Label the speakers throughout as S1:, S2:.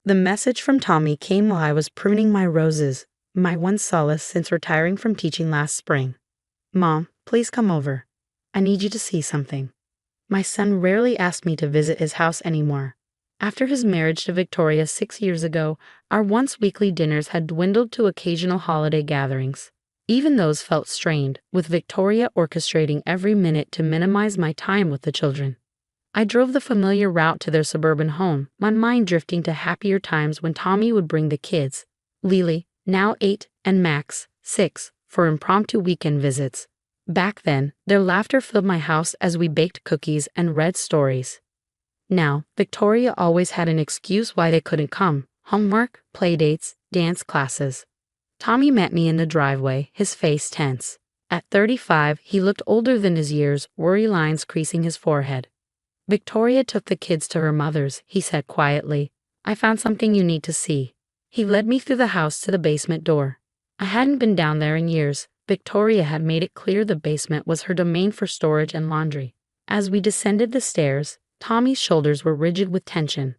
S1: The message from Tommy came while I was pruning my roses, my one solace since retiring from teaching last spring. Mom, please come over. I need you to see something. My son rarely asked me to visit his house anymore. After his marriage to Victoria 6 years ago, our once weekly dinners had dwindled to occasional holiday gatherings. Even those felt strained, with Victoria orchestrating every minute to minimize my time with the children. I drove the familiar route to their suburban home, my mind drifting to happier times when Tommy would bring the kids, Lily, now 8, and Max, 6, for impromptu weekend visits. Back then, their laughter filled my house as we baked cookies and read stories. Now, Victoria always had an excuse why they couldn't come: homework, playdates, dance classes. Tommy met me in the driveway, his face tense. At 35, he looked older than his years, worry lines creasing his forehead. Victoria took the kids to her mother's, he said quietly. I found something you need to see. He led me through the house to the basement door. I hadn't been down there in years. Victoria had made it clear the basement was her domain for storage and laundry. As we descended the stairs, Tommy's shoulders were rigid with tension.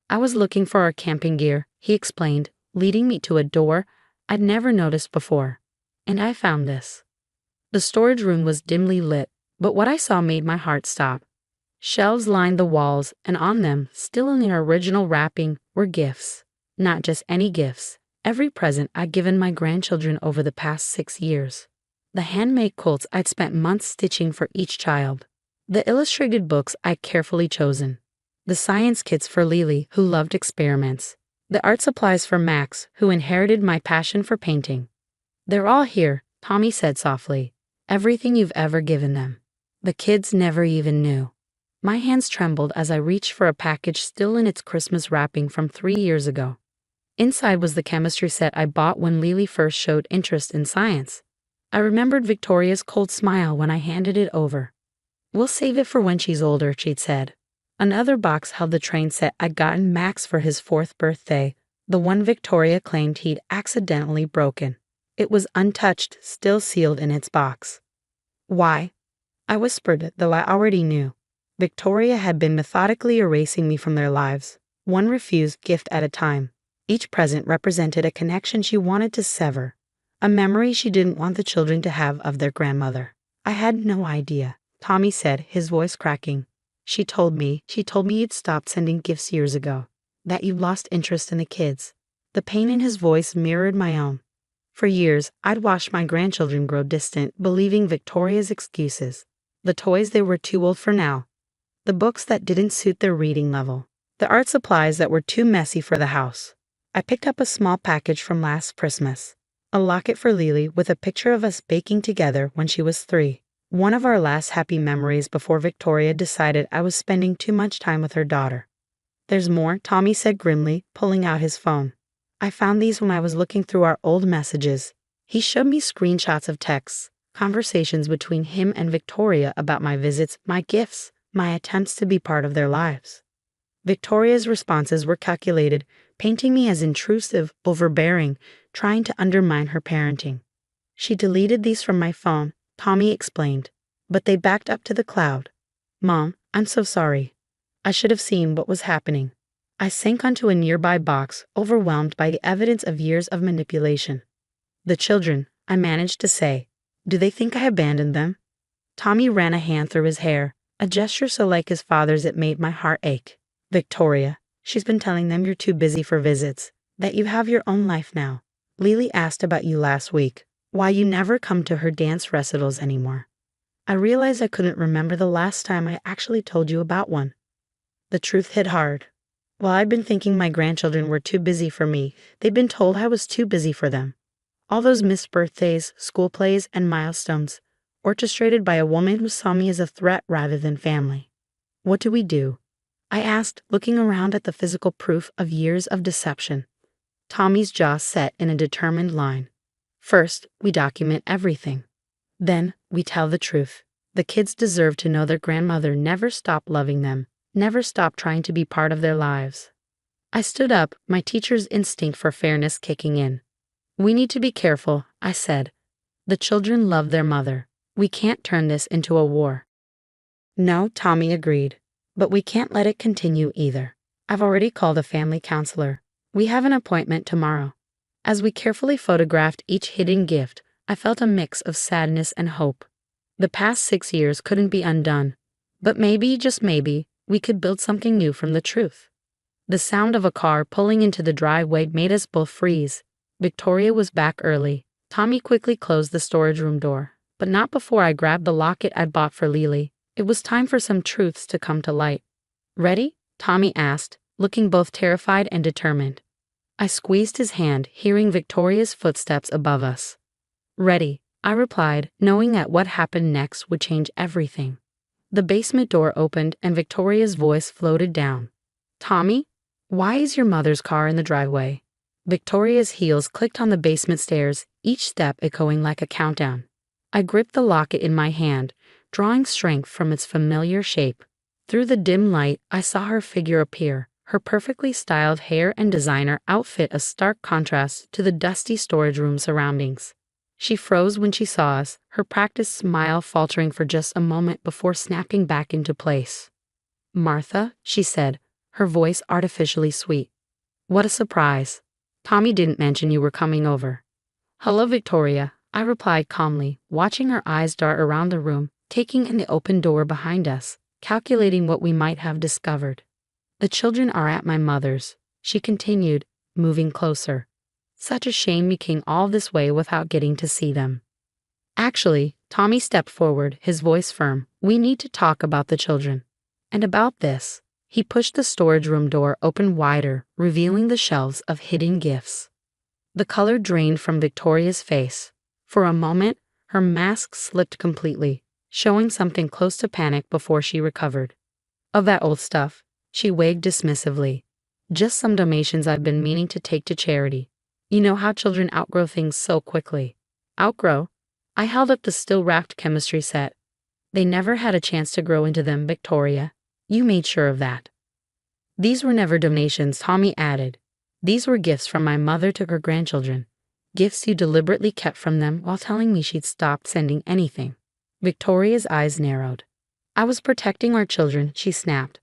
S1: I was looking for our camping gear, he explained, leading me to a door I'd never noticed before. And I found this. The storage room was dimly lit, but what I saw made my heart stop. Shelves lined the walls, and on them, still in their original wrapping, were gifts. Not just any gifts. Every present I'd given my grandchildren over the past 6 years. The handmade quilts I'd spent months stitching for each child. The illustrated books I'd carefully chosen. The science kits for Lily, who loved experiments. The art supplies for Max, who inherited my passion for painting. They're all here, Tommy said softly. Everything you've ever given them. The kids never even knew. My hands trembled as I reached for a package still in its Christmas wrapping from 3 years ago. Inside was the chemistry set I bought when Lily first showed interest in science. I remembered Victoria's cold smile when I handed it over. We'll save it for when she's older, she'd said. Another box held the train set I'd gotten Max for his 4th birthday, the one Victoria claimed he'd accidentally broken. It was untouched, still sealed in its box. Why? I whispered, though I already knew. Victoria had been methodically erasing me from their lives, one refused gift at a time. Each present represented a connection she wanted to sever, a memory she didn't want the children to have of their grandmother. I had no idea, Tommy said, his voice cracking. She told me you'd stopped sending gifts years ago, that you'd lost interest in the kids. The pain in his voice mirrored my own. For years, I'd watched my grandchildren grow distant, believing Victoria's excuses. The toys they were too old for now. The books that didn't suit their reading level. The art supplies that were too messy for the house. I picked up a small package from last Christmas. A locket for Lily with a picture of us baking together when she was 3. One of our last happy memories before Victoria decided I was spending too much time with her daughter. There's more, Tommy said grimly, pulling out his phone. I found these when I was looking through our old messages. He showed me screenshots of texts, conversations between him and Victoria about my visits, my gifts, my attempts to be part of their lives. Victoria's responses were calculated, painting me as intrusive, overbearing, trying to undermine her parenting. She deleted these from my phone, Tommy explained, but they backed up to the cloud. Mom, I'm so sorry. I should have seen what was happening. I sank onto a nearby box, overwhelmed by the evidence of years of manipulation. The children, I managed to say. Do they think I abandoned them? Tommy ran a hand through his hair, a gesture so like his father's it made my heart ache. Victoria, she's been telling them you're too busy for visits, that you have your own life now. Lily asked about you last week, why you never come to her dance recitals anymore. I realized I couldn't remember the last time I actually told you about one. The truth hit hard. While I'd been thinking my grandchildren were too busy for me, they'd been told I was too busy for them. All those missed birthdays, school plays, and milestones, orchestrated by a woman who saw me as a threat rather than family. What do we do? I asked, looking around at the physical proof of years of deception. Tommy's jaw set in a determined line. First, we document everything. Then, we tell the truth. The kids deserve to know their grandmother never stopped loving them, never stopped trying to be part of their lives. I stood up, my teacher's instinct for fairness kicking in. We need to be careful, I said. The children love their mother. We can't turn this into a war. No, Tommy agreed. But we can't let it continue either. I've already called a family counselor. We have an appointment tomorrow. As we carefully photographed each hidden gift, I felt a mix of sadness and hope. The past 6 years couldn't be undone, but maybe, just maybe, we could build something new from the truth. The sound of a car pulling into the driveway made us both freeze. Victoria was back early. Tommy quickly closed the storage room door, but not before I grabbed the locket I'd bought for Lily. It was time for some truths to come to light. Ready? Tommy asked, looking both terrified and determined. I squeezed his hand, hearing Victoria's footsteps above us. Ready, I replied, knowing that what happened next would change everything. The basement door opened and Victoria's voice floated down. Tommy? Why is your mother's car in the driveway? Victoria's heels clicked on the basement stairs, each step echoing like a countdown. I gripped the locket in my hand, drawing strength from its familiar shape. Through the dim light, I saw her figure appear, her perfectly styled hair and designer outfit a stark contrast to the dusty storage room surroundings. She froze when she saw us, her practiced smile faltering for just a moment before snapping back into place. Martha, she said, her voice artificially sweet. What a surprise. Tommy didn't mention you were coming over. Hello, Victoria, I replied calmly, watching her eyes dart around the room, taking in the open door behind us, calculating what we might have discovered. The children are at my mother's, she continued, moving closer. Such a shame we came all this way without getting to see them. Actually, Tommy stepped forward, his voice firm. We need to talk about the children. And about this. He pushed the storage room door open wider, revealing the shelves of hidden gifts. The color drained from Victoria's face. For a moment, her mask slipped completely, showing something close to panic before she recovered. Of that old stuff, she wagged dismissively. Just some donations I've been meaning to take to charity. You know how children outgrow things so quickly. Outgrow? I held up the still-wrapped chemistry set. They never had a chance to grow into them, Victoria. You made sure of that. These were never donations, Tommy added. These were gifts from my mother to her grandchildren. Gifts you deliberately kept from them while telling me she'd stopped sending anything. Victoria's eyes narrowed. I was protecting our children, she snapped.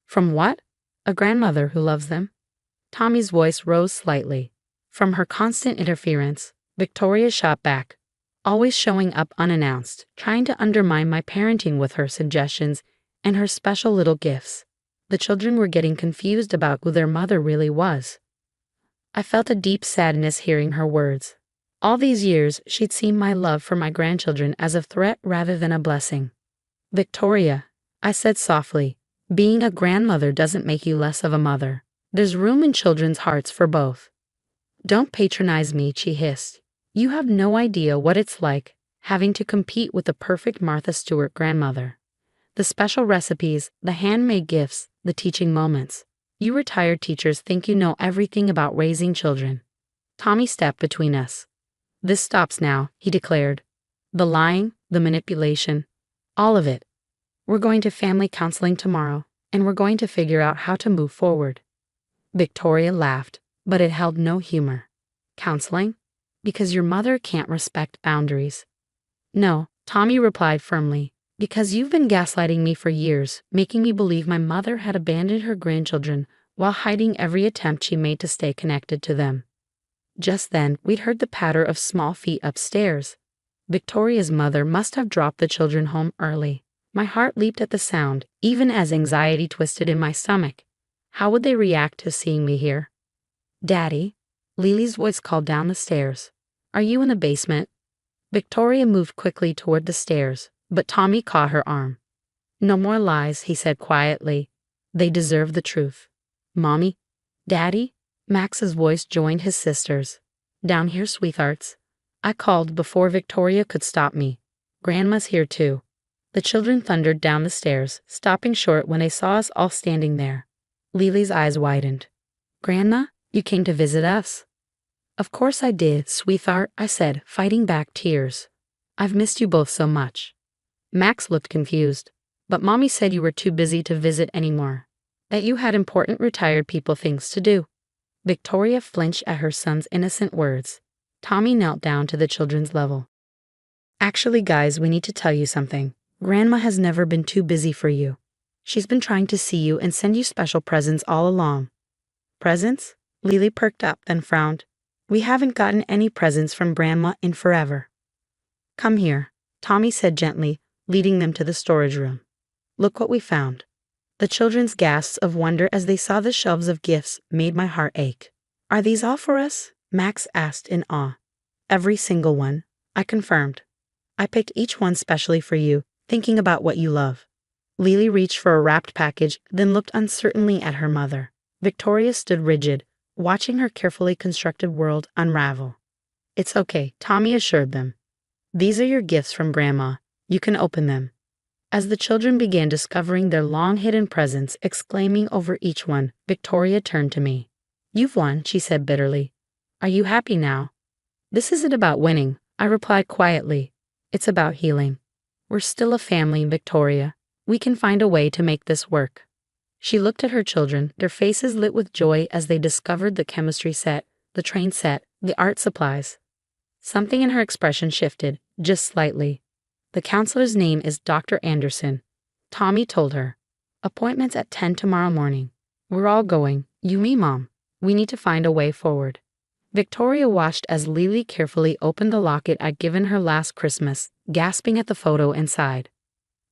S1: From what? A grandmother who loves them? Tommy's voice rose slightly. From her constant interference, Victoria shot back, always showing up unannounced, trying to undermine my parenting with her suggestions and her special little gifts. The children were getting confused about who their mother really was. I felt a deep sadness hearing her words. All these years, she'd seen my love for my grandchildren as a threat rather than a blessing. Victoria, I said softly, being a grandmother doesn't make you less of a mother. There's room in children's hearts for both. Don't patronize me, she hissed. You have no idea what it's like, having to compete with the perfect Martha Stewart grandmother. The special recipes, the handmade gifts, the teaching moments. You retired teachers think you know everything about raising children. Tommy stepped between us. This stops now, he declared. The lying, the manipulation, all of it. We're going to family counseling tomorrow, and we're going to figure out how to move forward. Victoria laughed, but it held no humor. Counseling? Because your mother can't respect boundaries. No, Tommy replied firmly. Because you've been gaslighting me for years, making me believe my mother had abandoned her grandchildren while hiding every attempt she made to stay connected to them. Just then, we'd heard the patter of small feet upstairs. Victoria's mother must have dropped the children home early. My heart leaped at the sound, even as anxiety twisted in my stomach. How would they react to seeing me here? Daddy? Lily's voice called down the stairs. Are you in the basement? Victoria moved quickly toward the stairs, but Tommy caught her arm. No more lies, he said quietly. They deserve the truth. Mommy? Daddy? Max's voice joined his sister's. Down here, sweethearts. I called before Victoria could stop me. Grandma's here too. The children thundered down the stairs, stopping short when they saw us all standing there. Lily's eyes widened. Grandma, you came to visit us? Of course I did, sweetheart, I said, fighting back tears. I've missed you both so much. Max looked confused, but Mommy said you were too busy to visit anymore, that you had important retired people things to do. Victoria flinched at her son's innocent words. Tommy knelt down to the children's level. Actually, guys, we need to tell you something. Grandma has never been too busy for you. She's been trying to see you and send you special presents all along. Presents? Lily perked up, then frowned. We haven't gotten any presents from Grandma in forever. Come here, Tommy said gently, leading them to the storage room. Look what we found. The children's gasps of wonder as they saw the shelves of gifts made my heart ache. Are these all for us? Max asked in awe. Every single one, I confirmed. I picked each one specially for you, thinking about what you love. Lily reached for a wrapped package, then looked uncertainly at her mother. Victoria stood rigid, watching her carefully constructed world unravel. It's okay, Tommy assured them. These are your gifts from Grandma. You can open them. As the children began discovering their long-hidden presents, exclaiming over each one, Victoria turned to me. You've won, she said bitterly. Are you happy now? This isn't about winning, I replied quietly. It's about healing. We're still a family, Victoria. We can find a way to make this work. She looked at her children, their faces lit with joy as they discovered the chemistry set, the train set, the art supplies. Something in her expression shifted, just slightly. The counselor's name is Dr. Anderson, Tommy told her. Appointment's at 10 tomorrow morning. We're all going, you, me, Mom. We need to find a way forward. Victoria watched as Lily carefully opened the locket I'd given her last Christmas, gasping at the photo inside.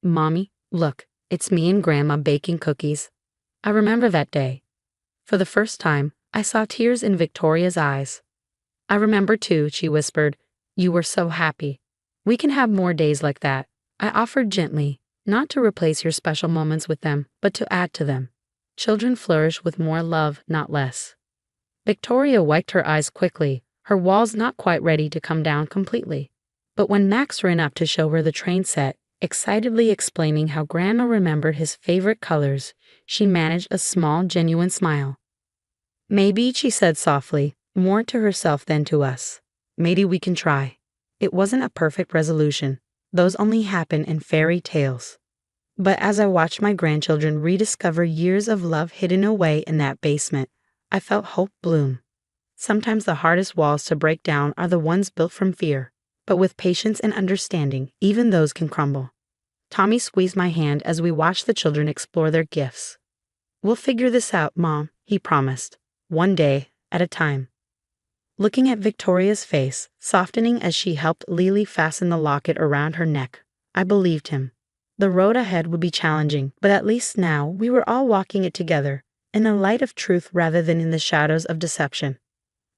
S1: Mommy, look, it's me and Grandma baking cookies. I remember that day. For the first time, I saw tears in Victoria's eyes. I remember too, she whispered. You were so happy. We can have more days like that, I offered gently, not to replace your special moments with them, but to add to them. Children flourish with more love, not less. Victoria wiped her eyes quickly, her walls not quite ready to come down completely. But when Max ran up to show her the train set, excitedly explaining how Grandma remembered his favorite colors, she managed a small, genuine smile. Maybe, she said softly, more to herself than to us. Maybe we can try. It wasn't a perfect resolution. Those only happen in fairy tales. But as I watched my grandchildren rediscover years of love hidden away in that basement, I felt hope bloom. Sometimes the hardest walls to break down are the ones built from fear, but with patience and understanding, even those can crumble. Tommy squeezed my hand as we watched the children explore their gifts. We'll figure this out, Mom, he promised, one day at a time. Looking at Victoria's face, softening as she helped Lily fasten the locket around her neck, I believed him. The road ahead would be challenging, but at least now we were all walking it together, in the light of truth rather than in the shadows of deception.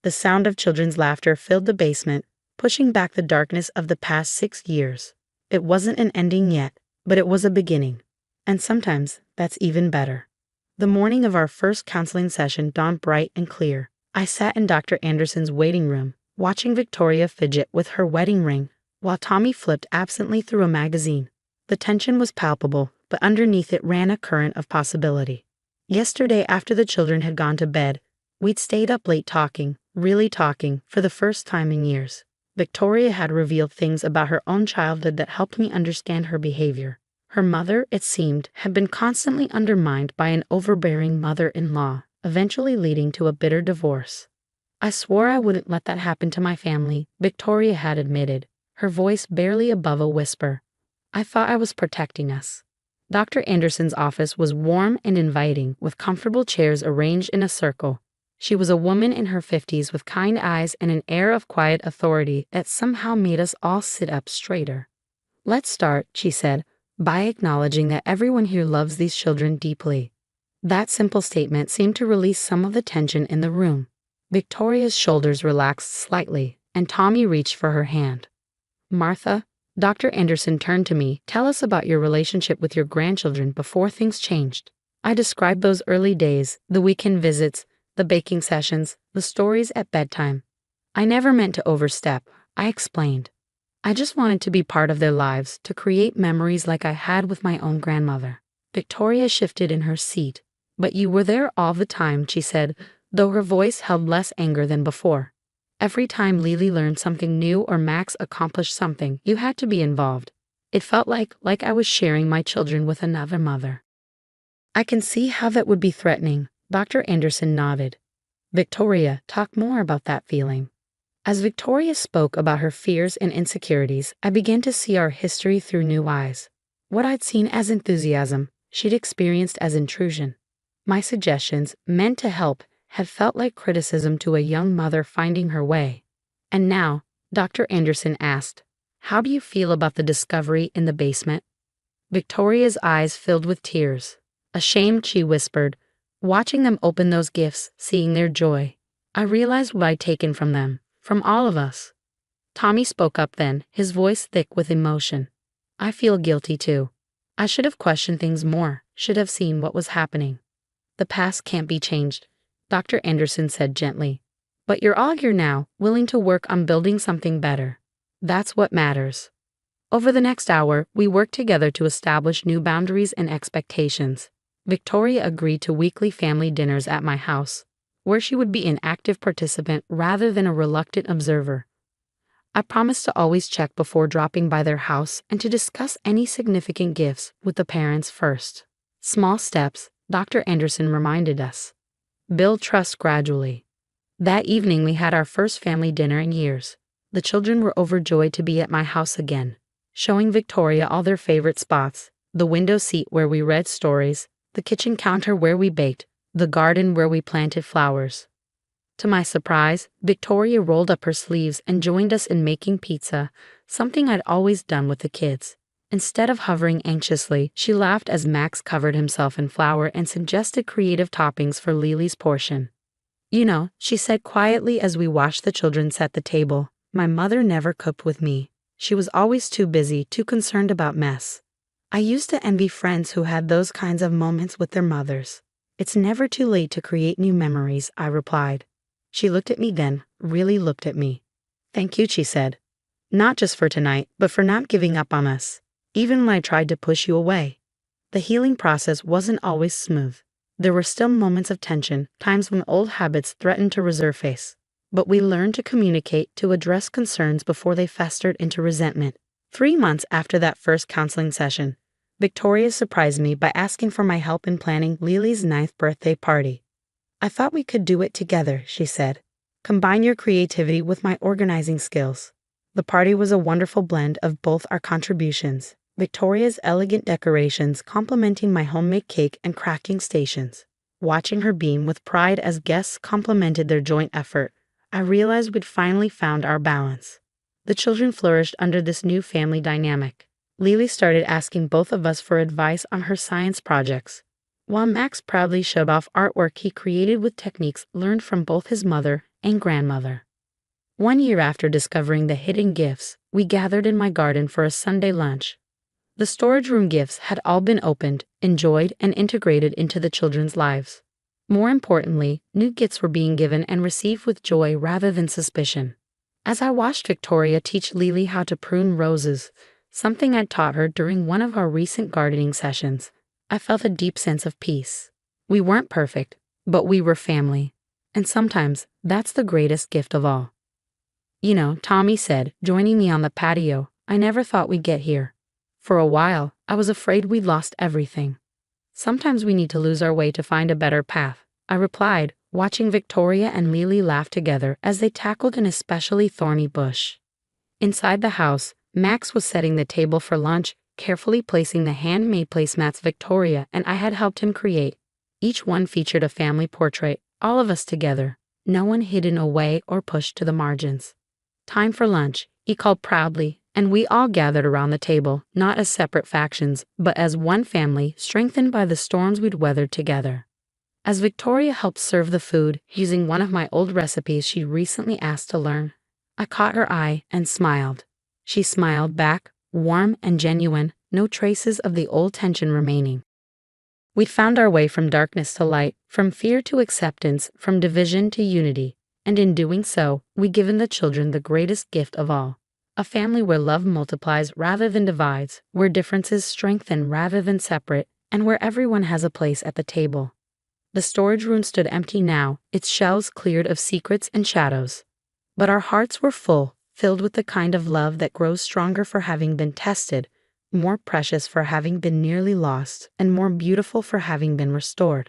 S1: The sound of children's laughter filled the basement, pushing back the darkness of the past 6 years. It wasn't an ending yet, but it was a beginning. And sometimes that's even better. The morning of our first counseling session dawned bright and clear. I sat in Dr. Anderson's waiting room, watching Victoria fidget with her wedding ring, while Tommy flipped absently through a magazine. The tension was palpable, but underneath it ran a current of possibility. Yesterday, after the children had gone to bed, we'd stayed up late talking, really talking, for the first time in years. Victoria had revealed things about her own childhood that helped me understand her behavior. Her mother, it seemed, had been constantly undermined by an overbearing mother-in-law, eventually leading to a bitter divorce. I swore I wouldn't let that happen to my family, Victoria had admitted, her voice barely above a whisper. I thought I was protecting us. Dr. Anderson's office was warm and inviting, with comfortable chairs arranged in a circle. She was a woman in her 50s with kind eyes and an air of quiet authority that somehow made us all sit up straighter. Let's start, she said, by acknowledging that everyone here loves these children deeply. That simple statement seemed to release some of the tension in the room. Victoria's shoulders relaxed slightly, and Tommy reached for her hand. Martha, Dr. Anderson turned to me. Tell us about your relationship with your grandchildren before things changed. I described those early days, the weekend visits, the baking sessions, the stories at bedtime. I never meant to overstep, I explained. I just wanted to be part of their lives, to create memories like I had with my own grandmother. Victoria shifted in her seat. But you were there all the time, she said, though her voice held less anger than before. Every time Lily learned something new or Max accomplished something, you had to be involved. It felt like I was sharing my children with another mother. I can see how that would be threatening, Dr. Anderson nodded. Victoria, talk more about that feeling. As Victoria spoke about her fears and insecurities, I began to see our history through new eyes. What I'd seen as enthusiasm, she'd experienced as intrusion. My suggestions, meant to help, had felt like criticism to a young mother finding her way. And now, Dr. Anderson asked, "How do you feel about the discovery in the basement?" Victoria's eyes filled with tears. Ashamed, she whispered, "Watching them open those gifts, seeing their joy, I realized what I'd taken from them, from all of us." Tommy spoke up then, his voice thick with emotion. "I feel guilty too. I should have questioned things more, should have seen what was happening." "The past can't be changed," Dr. Anderson said gently. "But you're all here now, willing to work on building something better. That's what matters." Over the next hour, we worked together to establish new boundaries and expectations. Victoria agreed to weekly family dinners at my house, where she would be an active participant rather than a reluctant observer. I promised to always check before dropping by their house and to discuss any significant gifts with the parents first. Small steps, Dr. Anderson reminded us. Build trust gradually. That evening we had our first family dinner in years. The children were overjoyed to be at my house again, showing Victoria all their favorite spots: the window seat where we read stories, the kitchen counter where we baked, the garden where we planted flowers. To my surprise, Victoria rolled up her sleeves and joined us in making pizza, something I'd always done with the kids. Instead of hovering anxiously, she laughed as Max covered himself in flour and suggested creative toppings for Lily's portion. "You know," she said quietly as we watched the children set the table, "my mother never cooked with me. She was always too busy, too concerned about mess." I used to envy friends who had those kinds of moments with their mothers. "It's never too late to create new memories," I replied. She looked at me then, really looked at me. "Thank you," she said. "Not just for tonight, but for not giving up on us, even when I tried to push you away." The healing process wasn't always smooth. There were still moments of tension, times when old habits threatened to resurface. But we learned to communicate, to address concerns before they festered into resentment. 3 months after that first counseling session, Victoria surprised me by asking for my help in planning Lily's 9th birthday party. "I thought we could do it together," she said. "Combine your creativity with my organizing skills." The party was a wonderful blend of both our contributions, Victoria's elegant decorations complementing my homemade cake and cracking stations. Watching her beam with pride as guests complimented their joint effort, I realized we'd finally found our balance. The children flourished under this new family dynamic. Lily started asking both of us for advice on her science projects, while Max proudly showed off artwork he created with techniques learned from both his mother and grandmother. 1 year after discovering the hidden gifts, we gathered in my garden for a Sunday lunch. The storage room gifts had all been opened, enjoyed, and integrated into the children's lives. More importantly, new gifts were being given and received with joy rather than suspicion. As I watched Victoria teach Lily how to prune roses, something I'd taught her during one of our recent gardening sessions, I felt a deep sense of peace. We weren't perfect, but we were family. And sometimes, that's the greatest gift of all. "You know," Tommy said, joining me on the patio, "I never thought we'd get here. For a while, I was afraid we'd lost everything." "Sometimes we need to lose our way to find a better path," I replied, watching Victoria and Lily laugh together as they tackled an especially thorny bush. Inside the house, Max was setting the table for lunch, carefully placing the handmade placemats Victoria and I had helped him create. Each one featured a family portrait, all of us together, no one hidden away or pushed to the margins. "Time for lunch," he called proudly, and we all gathered around the table, not as separate factions, but as one family, strengthened by the storms we'd weathered together. As Victoria helped serve the food, using one of my old recipes she'd recently asked to learn, I caught her eye and smiled. She smiled back, warm and genuine, no traces of the old tension remaining. We'd found our way from darkness to light, from fear to acceptance, from division to unity, and in doing so, we'd given the children the greatest gift of all. A family where love multiplies rather than divides, where differences strengthen rather than separate, and where everyone has a place at the table. The storage room stood empty now, its shelves cleared of secrets and shadows. But our hearts were full, filled with the kind of love that grows stronger for having been tested, more precious for having been nearly lost, and more beautiful for having been restored.